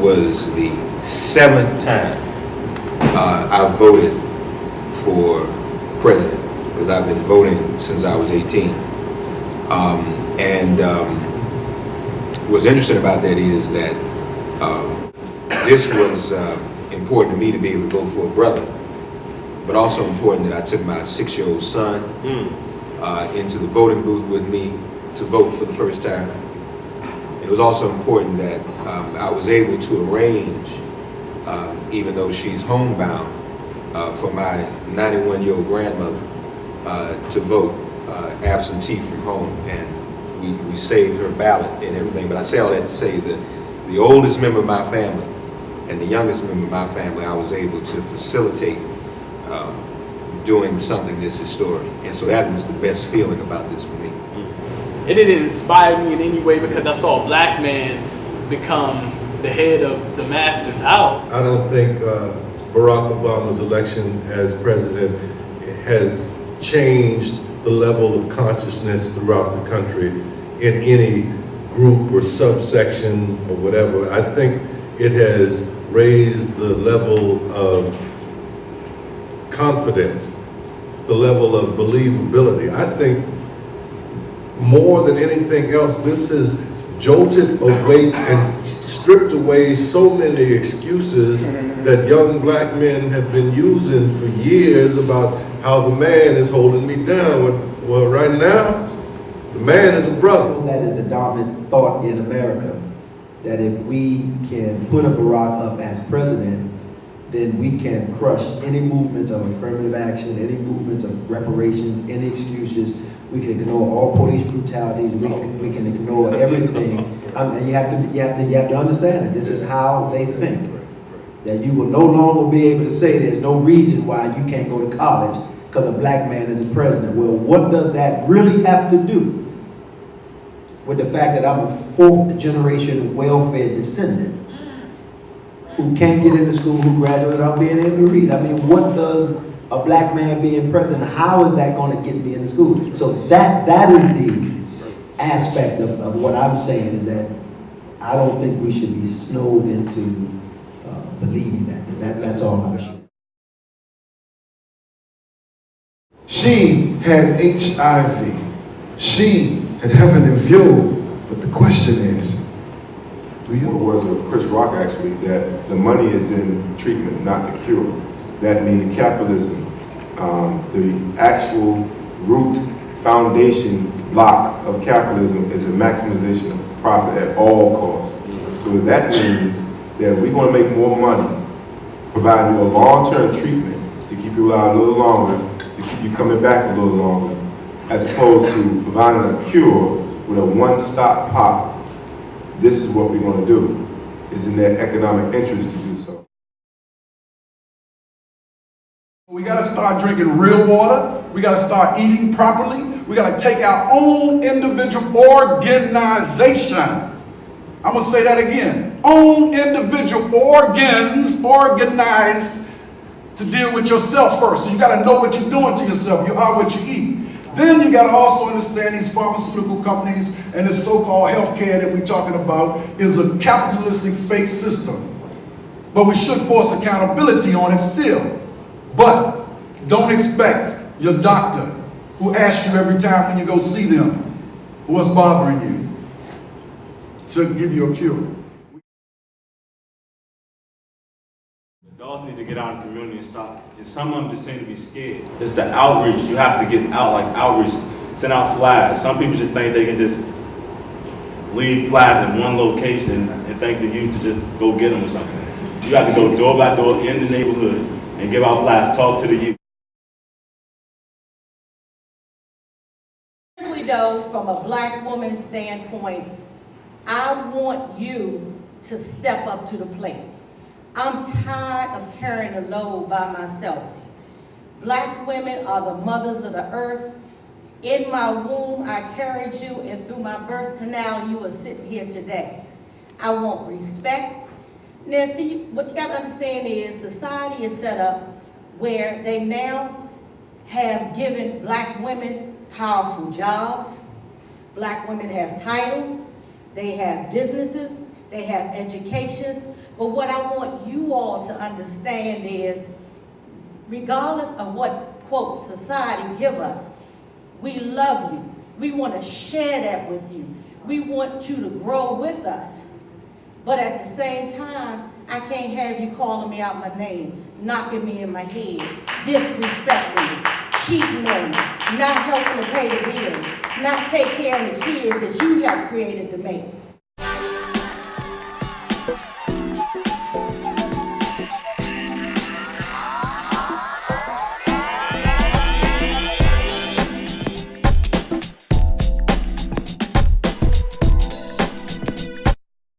was the 7th time I voted for president, because I've been voting since I was 18. What's interesting about that is that this was important to me to be able to vote for a brother, but also important that I took my 6-year-old son into the voting booth with me to vote for the first time. It was also important that I was able to arrange, even though she's homebound, for my 91-year-old grandmother to vote absentee from home, and we saved her ballot and everything. But I say all that to say that the oldest member of my family and the youngest member of my family, I was able to facilitate doing something this historic, and so that was the best feeling about this for me. It didn't inspire me in any way because I saw a black man become the head of the master's house. I don't think Barack Obama's election as president has changed the level of consciousness throughout the country in any group or subsection or whatever. I think it has raised the level of confidence, the level of believability. I think more than anything else, this has jolted away and stripped away so many excuses that young black men have been using for years about how the man is holding me down. Well, right now, the man is a brother. That is the dominant thought in America, that if we can put a Barack up as president, then we can crush any movements of affirmative action, any movements of reparations, any excuses. We can ignore all police brutalities. We can ignore everything. You have to understand it. This is how they think. That you will no longer be able to say there's no reason why you can't go to college because a black man is a president. Well, what does that really have to do with the fact that I'm a 4th generation welfare descendant who can't get into school, who graduated without being able to read? I mean, what does a black man being president, how is that going to get me into school? So that is the aspect of what I'm saying, is that I don't think we should be snowed into believing that. That's all I'm saying. She had HIV. She had heaven and fuel. But the question is, do you? The words of Chris Rock, actually, that the money is in treatment, not the cure. That meaning capitalism, the actual root foundation block of capitalism is a maximization of profit at all costs. So that means that we're going to make more money providing you a long-term treatment to keep you alive a little longer, to keep you coming back a little longer, as opposed to providing a cure with a one-stop pop. This is what we're going to do. It's in their economic interest to do so. We got to start drinking real water. We got to start eating properly. We got to take our own individual organization. I'm going to say that again. Own individual organs organized to deal with yourself first. So you got to know what you're doing to yourself. You are what you eat. Then you got to also understand these pharmaceutical companies and this so-called healthcare that we're talking about is a capitalistic fake system. But we should force accountability on it still. But don't expect your doctor, who asks you every time when you go see them, what's bothering you, to give you a cure. Adults need to get out in the community and stop. And some of them just seem to be scared. It's the outreach. You have to get out, like outreach, send out flyers. Some people just think they can just leave flyers in one location and think the youth to just go get them or something. You have to go door by door in the neighborhood and give out flyers, talk to the youth. Though, from a black woman's standpoint, I want you to step up to the plate. I'm tired of carrying the load by myself. Black women are the mothers of the earth. In my womb, I carried you, and through my birth canal, you are sitting here today. I want respect. Now, see, what you got to understand is society is set up where they now have given black women powerful jobs. Black women have titles, they have businesses, they have educations, but what I want you all to understand is, regardless of what, quote, society give us, we love you. We want to share that with you. We want you to grow with us. But at the same time, I can't have you calling me out my name, knocking me in my head, disrespecting me, cheating on me, not helping to pay the bills, not take care of the kids that you have created to make.